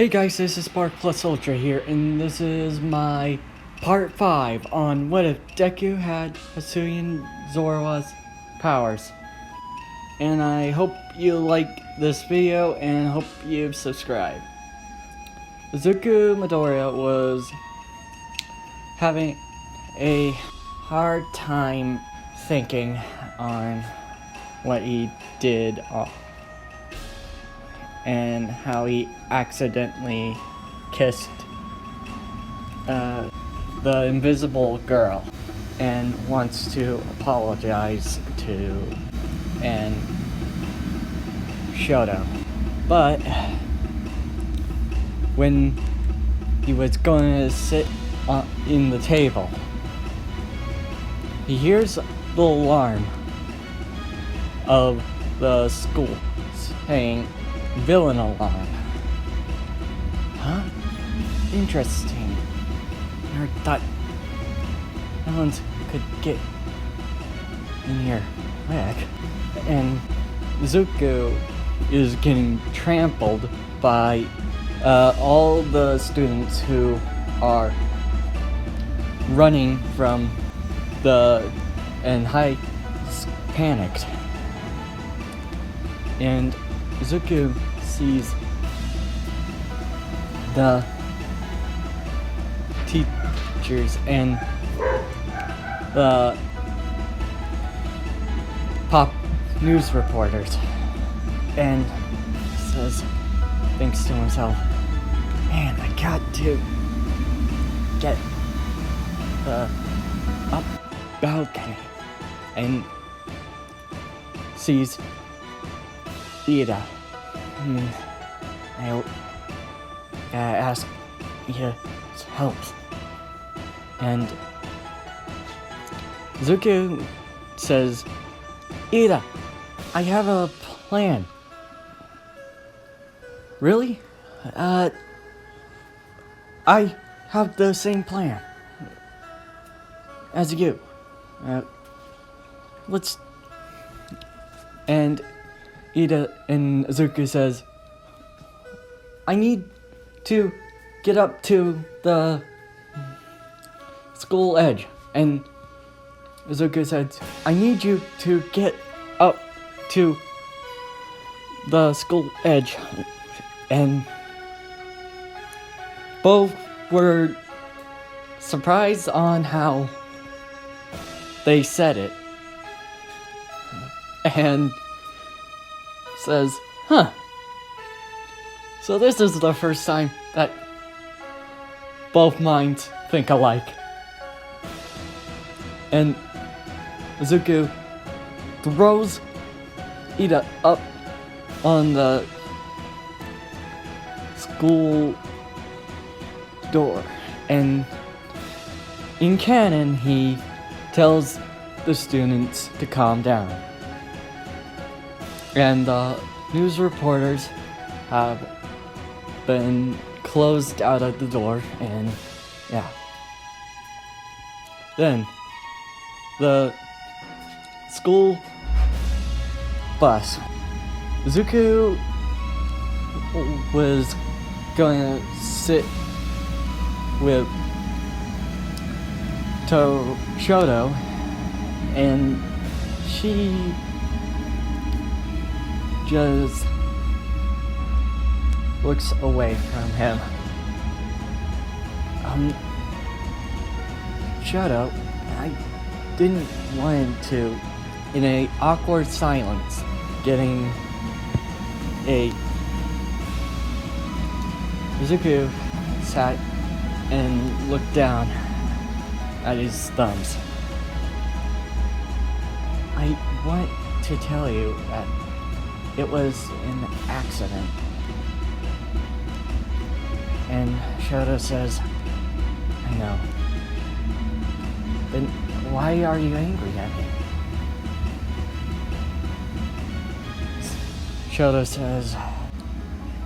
Hey guys, this is Spark Plus Ultra here, and this is my part 5 on what if Deku had Hisui Zorua's powers. And I hope you like this video and hope you subscribe. Izuku Midoriya was having a hard time thinking on what he did and how he accidentally kissed the invisible girl and wants to apologize to Shoto. But when he was going to sit in the table, he hears the alarm of the school saying villain alarm. Huh? Interesting. Never thought villains could get in here quick. And Izuku is getting trampled by all the students who are running from and panicked. And Izuku sees the teachers and the pop news reporters and thinks to himself, man, I got to get the up balcony, and sees Ida. I gotta ask Ida's help. And Izuku says, Ida, I have a plan. Really? I have the same plan as you. And Ida and Izuku says, I need to get up to the school edge. And Izuku says, I need you to get up to the school edge. And both were surprised on how they said it. And says, huh. So this is the first time that both minds think alike. And Izuku throws Ida up on the school door. And in canon, he tells the students to calm down. And the news reporters have been closed out of the door, and yeah. Then the school bus. Izuku was going to sit with Shoto, and she just looks away from him. Shoto, I didn't want to, in a awkward silence, getting Izuku sat and looked down at his thumbs. I want to tell you that it was an accident. And Shoto says, I know. Then why are you angry at me? Shoto says,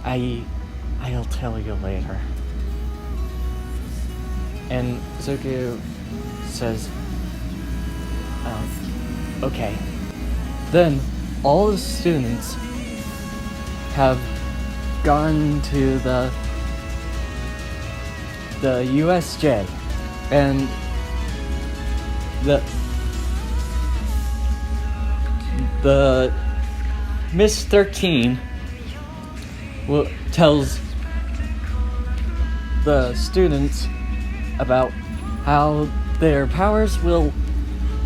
I'll tell you later. And Izuku says, okay. Then all the students have gone to the the USJ, and the Miss 13 tells the students about how their powers will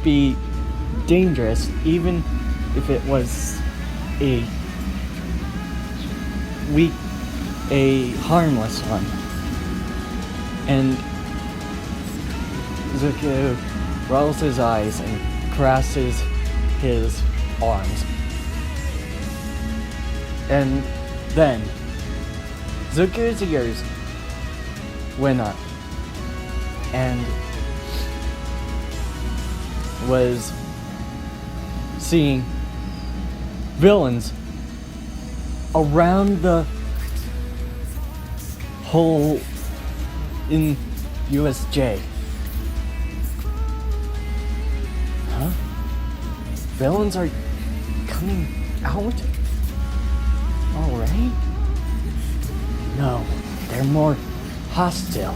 be dangerous even if it was a harmless one. And Zuko rolls his eyes and crosses his arms. And then Zuko's ears went up and was seeing villains around the hole in USJ. Huh? Villains are coming out already? No, they're more hostile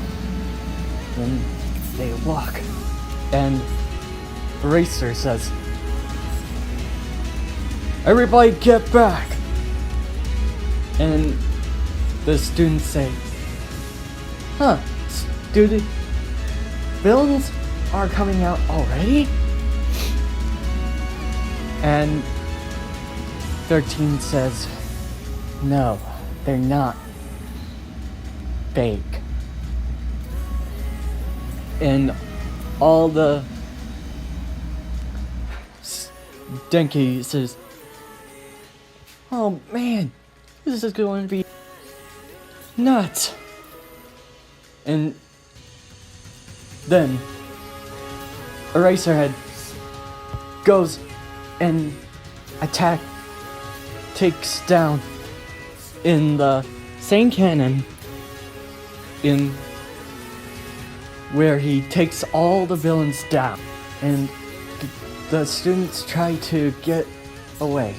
than they look. And Eraser says, "Everybody get back!" And the students say, "Huh, student, villains are coming out already?" And 13 says, "No, they're not fake." And all the Denki says, "Oh man, this is going to be nuts." And then Eraserhead goes and takes down in the same cannon in where he takes all the villains down, and the students try to get away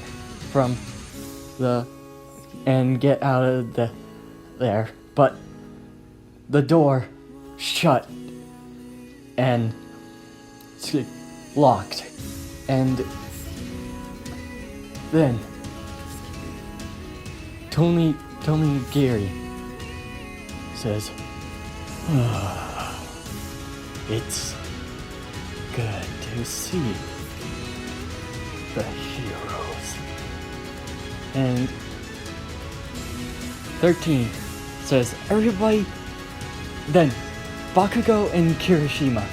from and get out of there, but the door shut and it's locked. And then Tony Gary says, "It's good to see the heroes." And 13 says, "Everybody." Then Bakugo and Kirishima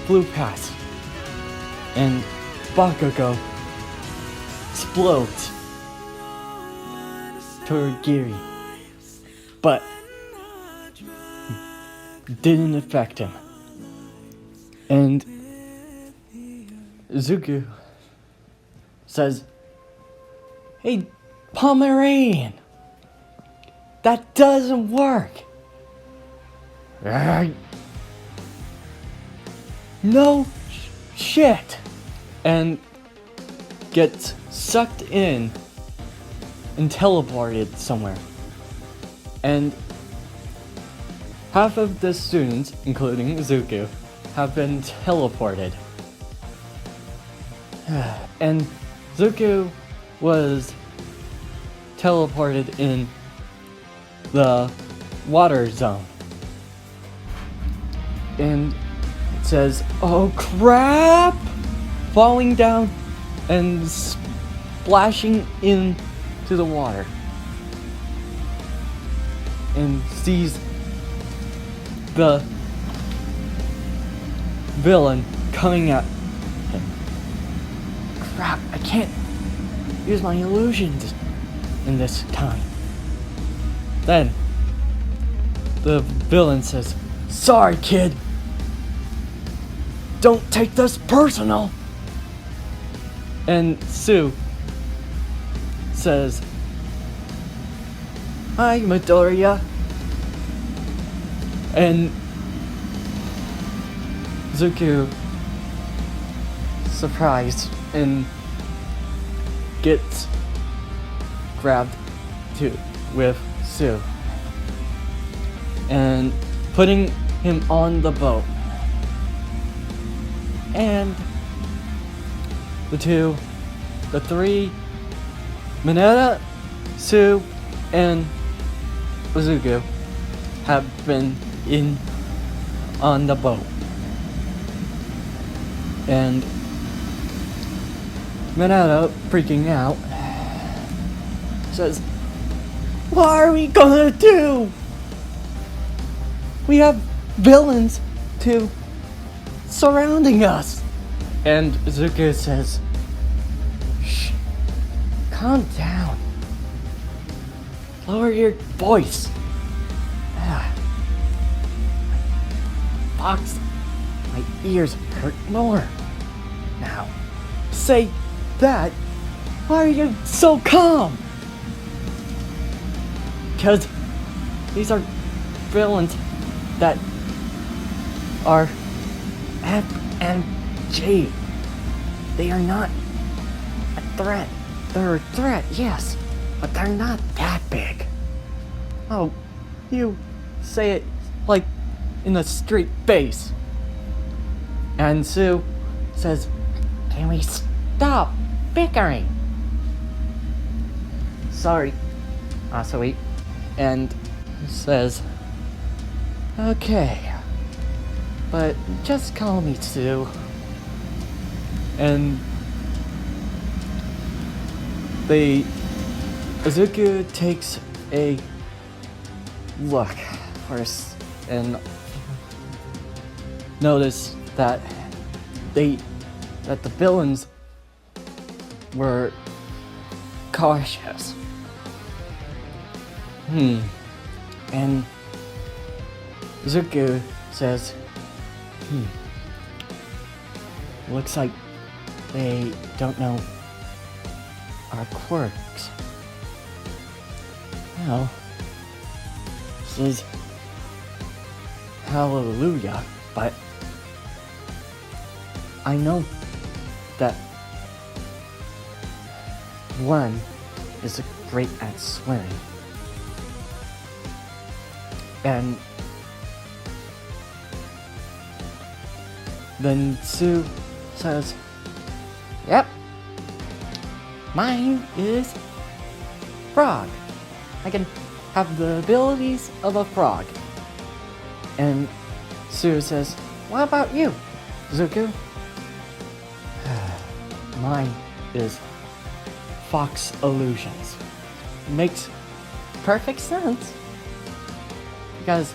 flew past, and Bakugo explodes toward Giri, but didn't affect him. And Zuko says, "Hey, Pomeranian, that doesn't work." No shit. And gets sucked in and teleported somewhere. And half of the students, including Zuko, have been teleported. And Zuko was teleported in the water zone. And it says, "Oh crap!" falling down and splashing into the water. And sees the villain coming at him. Crap, I can't use my illusions in this time. Then the villain says, "Sorry, kid. Don't take this personal." And Sue says, "Hi, Midoriya." And Zuko, surprised, and gets grabbed too with Sue. And putting him on the boat. And the three, Mineta, Sue, and Izuku have been on the boat. And Mineta, freaking out, says, "What are we gonna do? We have villains surrounding us." And Izuku says, "Shh, calm down. Lower your voice. Fox, my ears hurt more. Now, say that. Why are you so calm?" Because these are villains that are F and G. They are not a threat. They're a threat, yes, but they're not that big. Oh, you say it like in a straight face. And Sue says, "Can we stop bickering?" "Sorry, Asui." And says, "Okay, but just call me Sue." And Izuku takes a look first and notice that the villains were cautious. And Izuku says, looks like they don't know our quirks. Well, this is hallelujah, but I know that one is great at swimming. And then Sue says, "Yep, mine is frog. I can have the abilities of a frog." And Sue says, "What about you, Zuko?" "Mine is fox illusions." Makes perfect sense. Because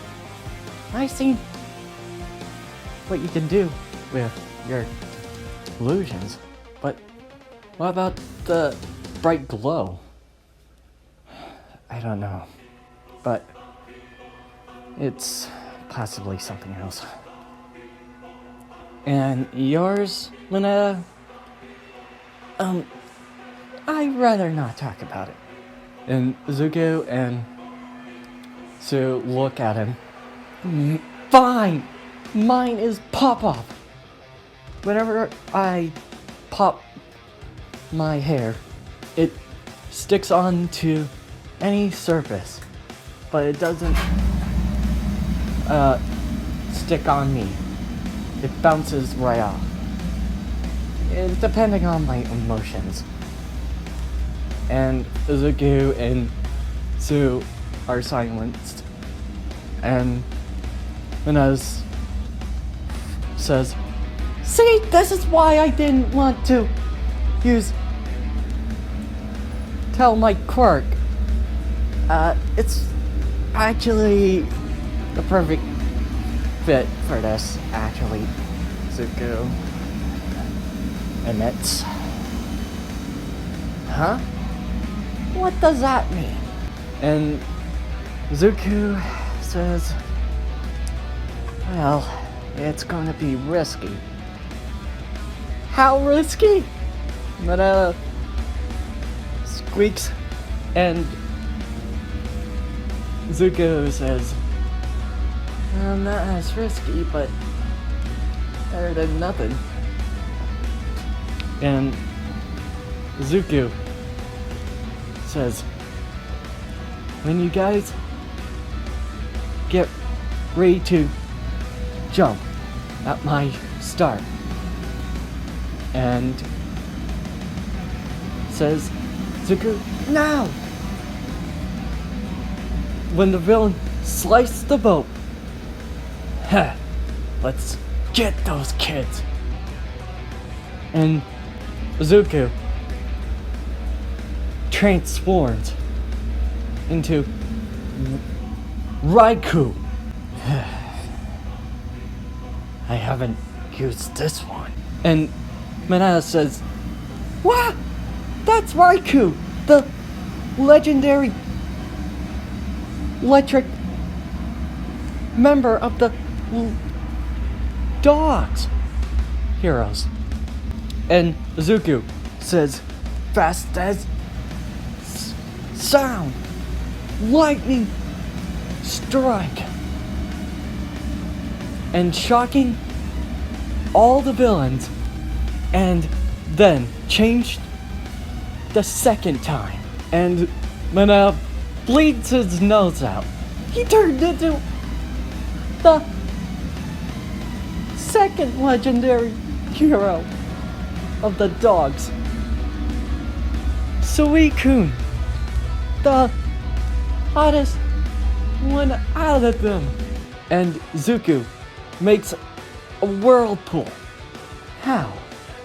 I've seen what you can do with your illusions, but what about the bright glow? I don't know, but it's possibly something else. And yours, Mineta? I'd rather not talk about it. And Zuko and Sue look at him. Fine! Mine is pop-off. Whenever I pop my hair, it sticks onto any surface, but it doesn't stick on me. It bounces right off. It's depending on my emotions. And Izuku and Sue are silenced. And Inez says, "See, this is why I didn't want to tell my quirk. It's actually the perfect fit for this, actually," Zuko admits. "Huh? What does that mean?" And Zuko says, "Well, it's gonna be risky." "How risky?" Mineta squeaks, and Zuko says, "Well, not as risky, but better than nothing." And Zuko says, "When you guys get ready to jump at my start. And says, Deku, now! When the villain sliced the boat, let's get those kids. And Izuku transformed into Raikou. I haven't used this one. And Mineta says, "What? That's Raikou, the legendary electric member of the dogs heroes." And Izuku says, "Fast as sound, lightning strike," and shocking all the villains, and then changed the second time, and Mineta bleeds his nose out. He turned into the second legendary hero of the dogs, Suicune, the hottest one out of them. And Zuko makes a whirlpool. How?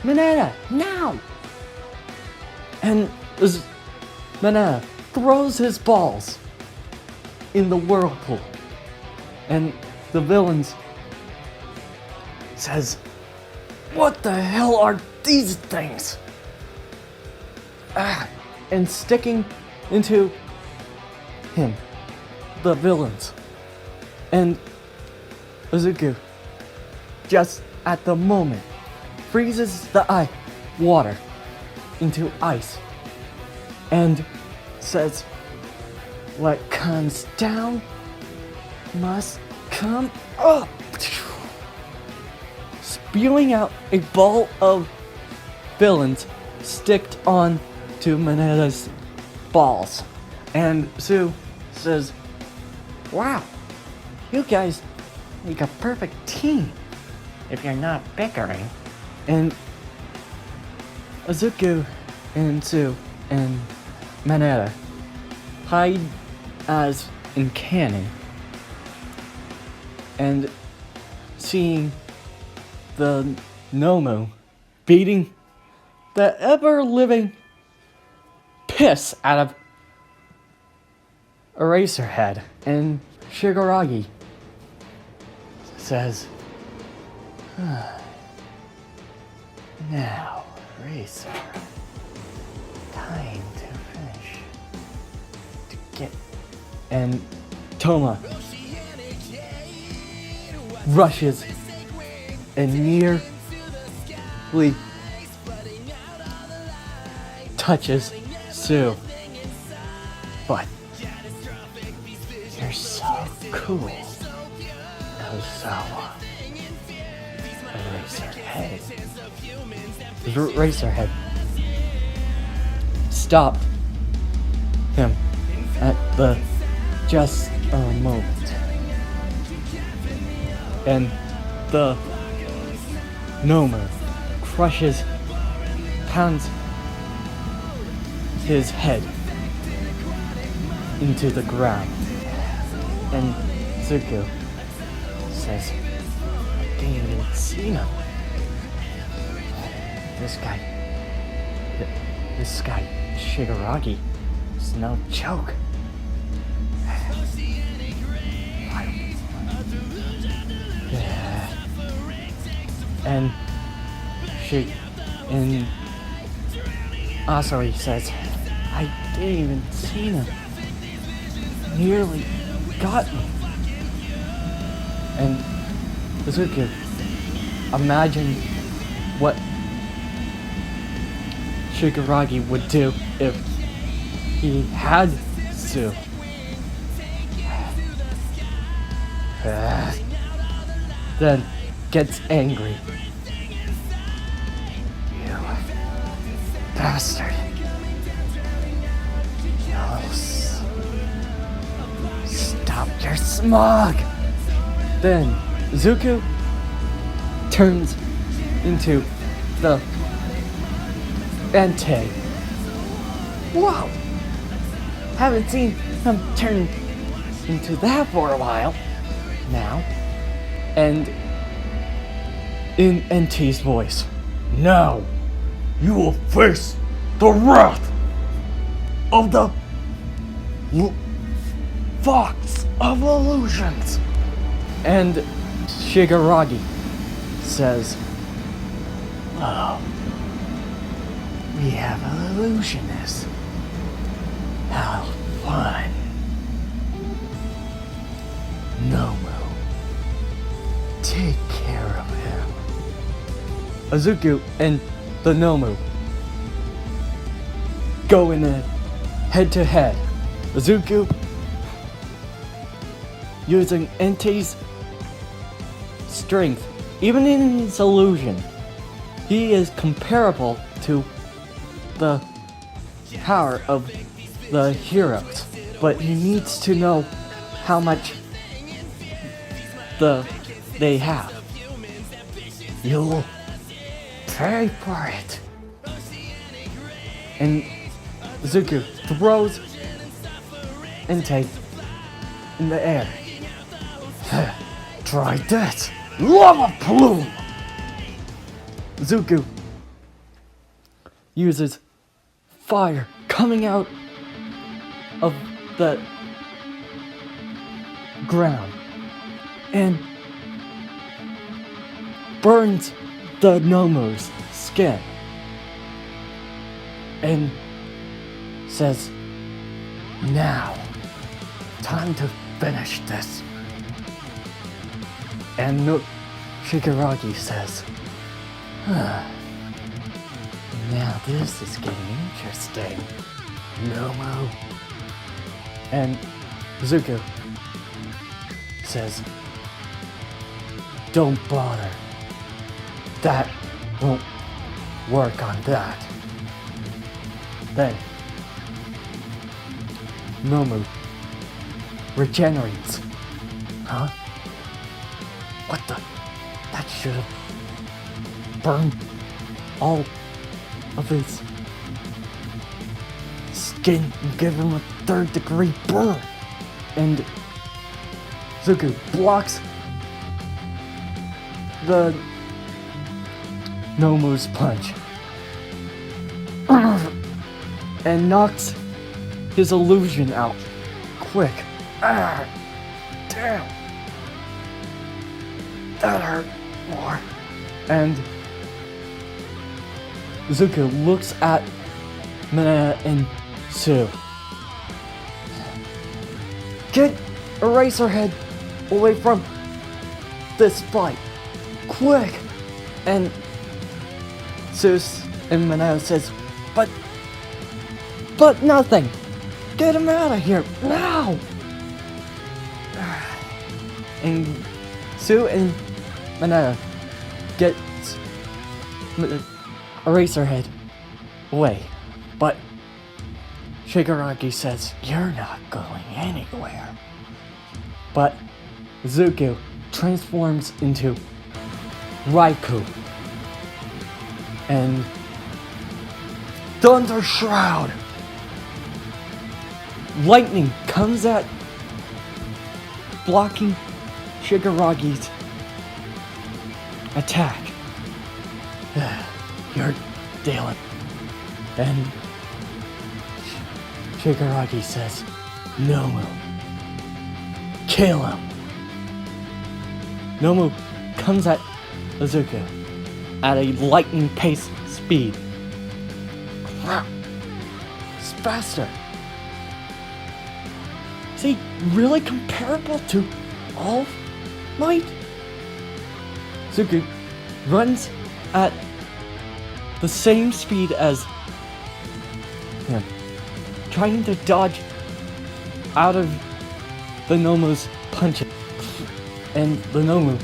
Mineta, now! And Mineta throws his balls in the whirlpool. And the villains says, "What the hell are these things?" And sticking into him, the villains. And Izuku, just at the moment, freezes the water into ice and says, "What comes down must come up," spewing out a ball of villains sticked on to Mineta's balls. And Sue says, "Wow, you guys make a perfect team if you're not bickering." And Izuku and Sue and Mineta hide as in canon, and seeing the Nomu beating the ever-living piss out of Eraserhead. And Shigaragi says, "Now, Eraser, time to finish. To get..." And Toma rushes and nearly touches Sue. "But you're so cool, Ozawa." Eraserhead stopped him at the just a moment, and the Nomu pounds his head into the ground, and Zuko says, "I didn't even see him. This guy, Shigaragi, is no joke." And Asari says, "I didn't even see him. Nearly got me." And Izuku, imagine what Shigaragi would do if he had Sue. Then gets angry. "You bastard. Stop your smog. Then Zuko turns into the Entei. Wow! Haven't seen him turn into that for a while now. And in Entei's voice, now you will face the wrath of the Fox of Illusions. And Shigaraki says, oh, we have illusionists. How fun. Nomu, take care of him. Izuku and the Nomu go in a head-to-head. Izuku using Entei's strength, even in his illusion, he is comparable to the power of the heroes, but he needs to know how much they have. You'll pay for it. And Zuko throws Entei in the air. Try this! Lava plume! Zuko uses fire coming out of the ground and burns the Nomu's skin and says, now, time to finish this. And Shigaraki says, now this is getting interesting, Nomu. And Zuko says, don't bother. That won't work on that. Then Nomu regenerates. Huh? What the? That should have burned all of his skin and give him a 3rd-degree burn. And Zuko blocks the Nomu's punch and knocks his illusion out quick. Damn. That hurt more. And Zuko looks at Mineta and Sue. Get Eraserhead away from this fight. Quick! And Zeus and Mineta says, but nothing. Get him out of here now! And Sue and Mineta get Eraserhead away. But Shigaraki says, you're not going anywhere. But Zuko transforms into Raikou. And Thunder Shroud. Lightning comes at blocking Shigaraki's attack. You're dealing. And Shigaraki says, Nomu, kill him. Nomu comes at Izuku at a lightning pace speed. It's faster. Is he really comparable to All Might? Izuku runs at the same speed as him, trying to dodge out of the Nomu's punches. And the Nomu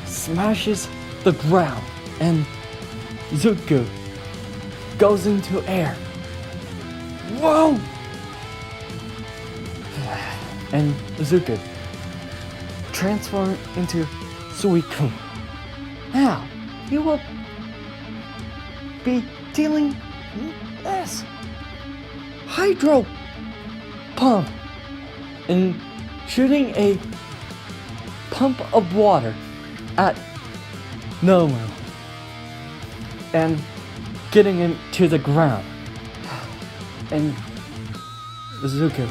smashes the ground, and Zuko goes into air. Whoa! And Zuko transform into Suicune. Now, he will be dealing this hydro pump and shooting a pump of water at Nomu and getting him to the ground. And Izuku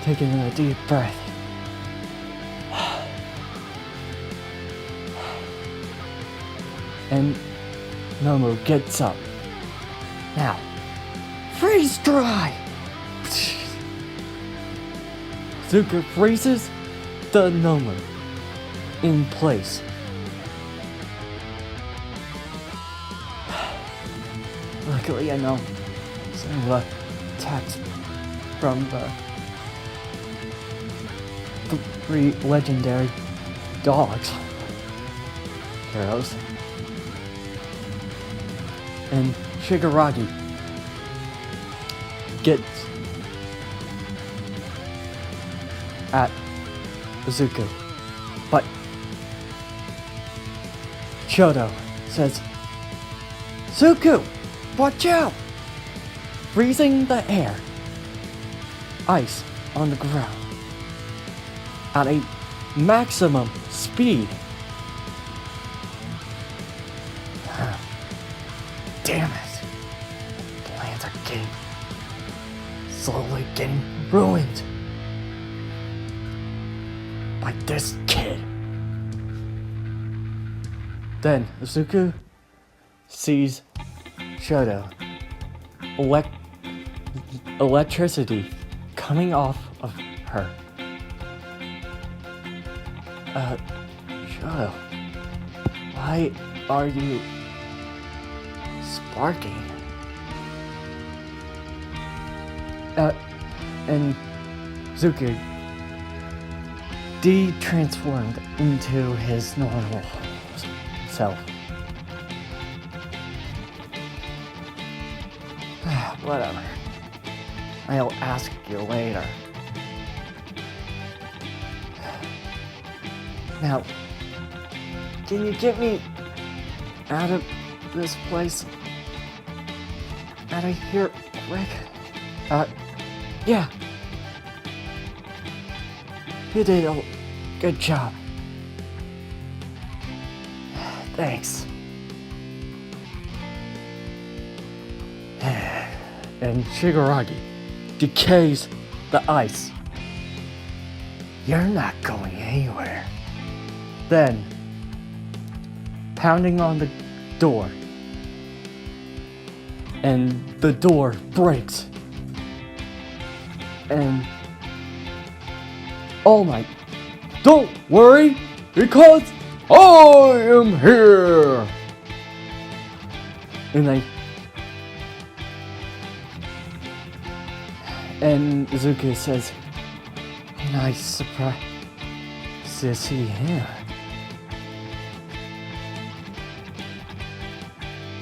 taking a deep breath. And Nomu gets up. Now, freeze dry! Izuku freezes the Nomu in place. Luckily, I know some of the attacks from the three legendary dogs, heroes, and Shigaraki gets at Izuku, but Shoto says, "Izuku, watch out!" Freezing the air, ice on the ground at a maximum speed. Damn it! Plans are slowly getting ruined by this kid. Then Izuku sees Shoto. Electricity coming off of her. Shoto, why are you sparking? And Izuku de-transformed into his normal self. Whatever. I'll ask you later. Now, can you get me out of this place? Out of here quick? Yeah. You did a good job. Thanks. And Shigaraki decays the ice. You're not going anywhere. Then, pounding on the door, and the door breaks. And All Might, don't worry, because I am here. And Izuku says, nice surprise to see him.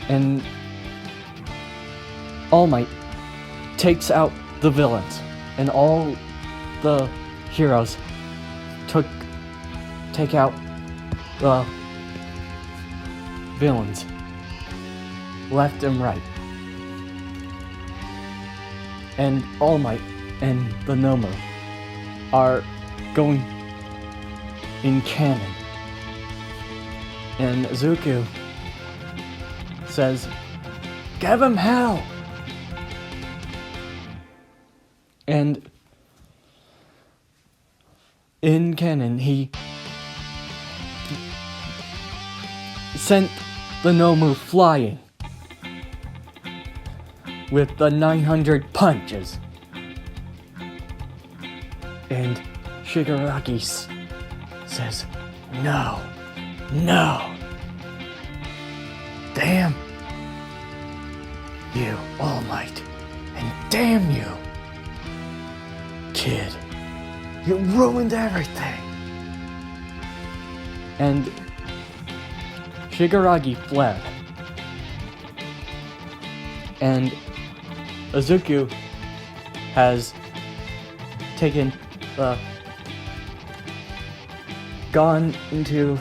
And All Might takes out the villains, and all the heroes take out the villains, left and right. And All Might and the Nomu are going in cannon. And Izuku says, give him hell! And in cannon, he sent the Nomu flying with the 900 punches. And Shigaraki says, no. Damn you, All Might, and damn you, kid. You ruined everything. And Shigaraki fled. And Izuku has taken the gone into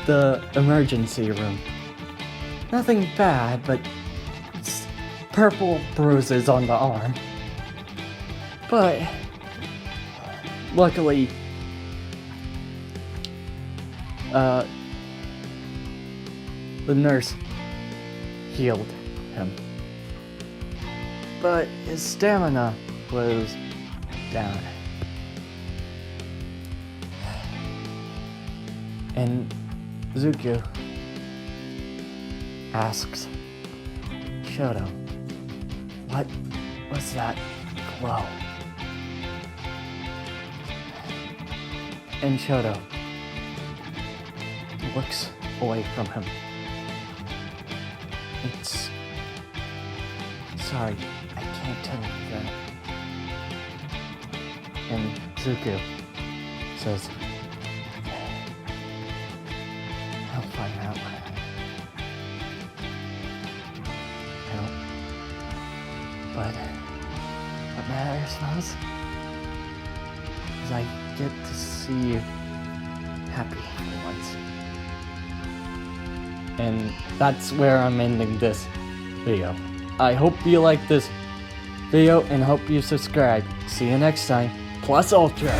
the emergency room. Nothing bad, but purple bruises on the arm. But luckily, the nurse healed him. But his stamina was down. And Zuko asks Shoto, what was that glow? And Shoto looks away from him. It's... Sorry, I can't tell you that. And Zuko says, I'll find out. But what matters most is I get to see you happy for once. And that's where I'm ending this video. I hope you like this video and hope you subscribe. See you next time. Plus Ultra.